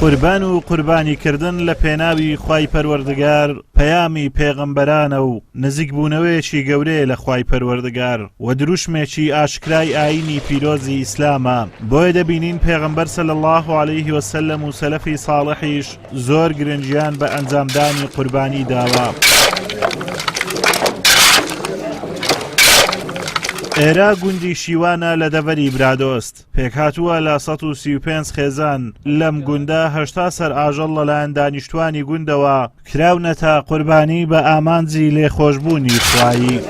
قوربان و قوربانیکردن لە پێناوی خوای پەروەردگار پەیامی پێغەمبەرانە و نزیکبوونەوەیەکی گەورەیە لە خوای پەروەردگار و دروشمێکی ئاشکرای ئاینی پیرۆزی ئیسلامە. بۆیە دەبینین پێغەمبەر صلی الله عليه وسلم و سەلەفی ساڵحیش زۆر گرنگیان بە ئەنجامدانی قوربانی داوە. ئێرە گوندی شیوانە لە دەڤەری برادۆست. پێکهاتووە لە 135 خێزان لەم گوندە 80 سەر ئاژەڵ لەلایەن دانیشتوانی گوندەوە کراونەتە قوربانی بە ئامانجی لێخۆشبوونی خوایی.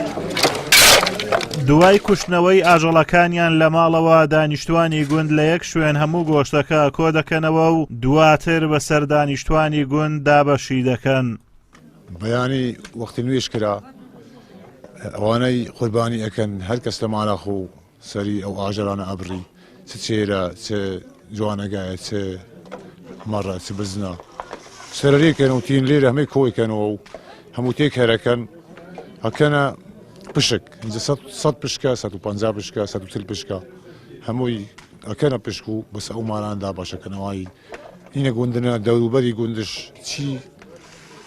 دوای کوشتنەوەی ئاژەڵەکانیان لە ماڵەوە دانیشتوانی گوند لە یەک شوێن هەموو گۆشتەکە کۆ دەکەنەوە و دواتر بەسەر دانیشتوانی گوند دابەشی دەکەن. بەیانی وەختی نوێژ کرا ئەوانەی قوربانی ئەکەن هەر کەس لە ماڵاخ و سەری ئەو ئاژەڵانە ئەبڕی چ چێرە چ جوانەگایە چ مەڕە چ بزنە سەرەریکەن و تین لێرە هەمەی کۆیکەنەوە و هەموو تێک هەرەکەن ئەکەنە پشک 100 پشکە 150 پشکە 140 پشکە هەمووی ئەکەنە پشک و بەس ئەو ماڵاندا باشەکەنەوەی هینە گوندنە دەوروبەری گوندش چی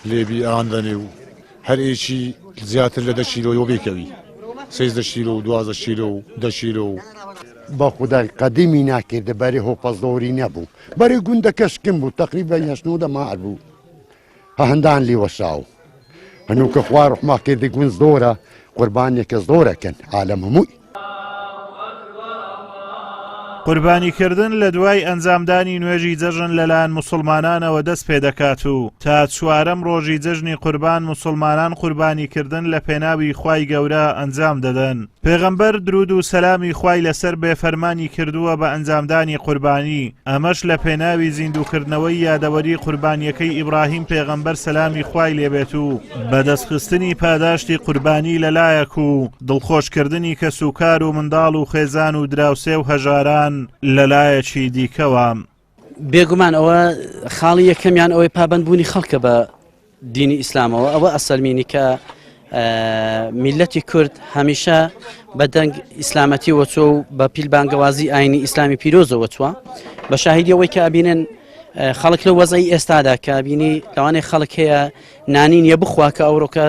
لێبی ئاندەنێ و هەر ئێکی زیاتر لە 10 کیلۆ بێکەوی 13 کیلۆ و 12 کیلۆ و 10 کیلۆ و با خودای قدیمی ناکرده بەری هۆپەزدۆری نەبوو بەری گوندەکەشکم بوو تقریبا 8 ماڵ بوو هەندان لیوەشاو هەنوو کە خوا ڕحما کردی گوند زۆرە قوربانێکە زۆرەکەن عالەم هەمووی. قوربانیکردن لە دوای ئەنجامدانی نوێژی جەژن لەلایەن موسڵمانانەوە دەست پێ دەکات و تا چوارەم ڕۆژی جەژنی قوربان موسڵمانان قوربانیکردن لە پێناوی خوای گەورە ئەنجام دەدەن. پێغەمبەر درود و سەلامی خوای لەسەر بێ فەرمانی کردووە بە ئەنجامدانی قوربانی، ئەمەش لە پێناوی زیندووکردنەوەی یادەوەری قوربانیەکەی ئیبراهیم پێغەمبەر سەلامی خوای لێبێت و بەدەستخستنی پاداشتی قوربانی لەلایەک و دڵخۆشکردنی کەس و کار و منداڵ و خێزان و دراوسێ و هەژاران لەلایەکی دیکەوە. بێگومان ئەوە خاڵی یەکەمیان ئەوەی پابەندبوونی خەڵکە بە دینی ئیسلامەوە ئەوە ئەسەلمینی کە میلەتی کورد هەمیشە بە دەنگ ئیسلامەتی وەچۆ و بە پیلبانگەوازی ئاینی ئیسلامی پیرۆزەوە چوە بە شاهیدی ئەوەی کە ئەبینن خەڵک لە وەزەی ئێستادا کە بینی لەوانەیە خەڵک هەیە نانی نیە بخوا کە ئەوڕۆکە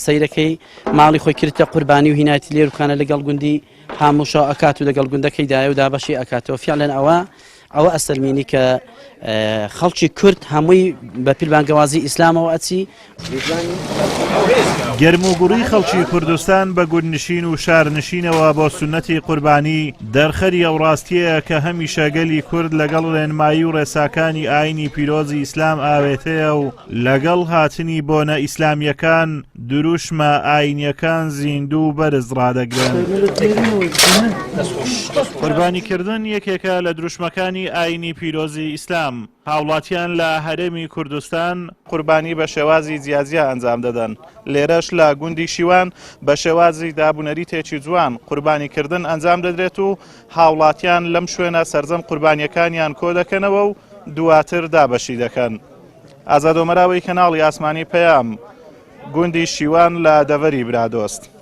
سەیرەکەی ماڵی خۆی کردتە قوربانی و هینایەتی لێروکانە لەگەڵ گوندی هامووشە ئەکات و لەگەڵ گوندەکەی دایە و دابەشی ئەکاتەوە فیعلەن ئەوە ئەسەلمینی کە خەڵکی کورد هەمووی بە پیلبانگەوازی ئیسلامەوە ئەچی. گەرموگوڕی خەڵکی کوردستان بە گوندنشین و شارنشینەوە بۆ سونەتی قوربانی دەرخەری ئەو ڕاستیەیە کە هەمیشە گەلی کورد لەگەڵ ڕێنمایی و ڕێساکانی ئاینی پیرۆزی ئیسلام ئاوێتەیە و لەگەڵ هاتنی بۆنە ئیسلامیەکان دروشمە ئاینیەکان زیندوو بەرز ڕادەگرن. قوربانیکردن یەکێکە لە دروشمەکانی ئاینی پیرۆزی ئیسلام. هاوڵاتیان لە هەرێمی کوردستان قوربانی بە شێوازی جیازیە ئەنجام دەدەن. لێرەش لە گوندی شیوان بە شێوازی دابوونەری تێکی جوان قوربانیکردن ئەنجام دەدرێت و هاوڵاتیان لەم شوێنە سەرجەم قوربانیەکانیان کۆ دەکەنەوە و دواتر دابەشی دەکەن. ئازادۆمەراوی کەناڵی ئاسمانی پەیام، گوندی شیوان لە دەڤەری برادۆست.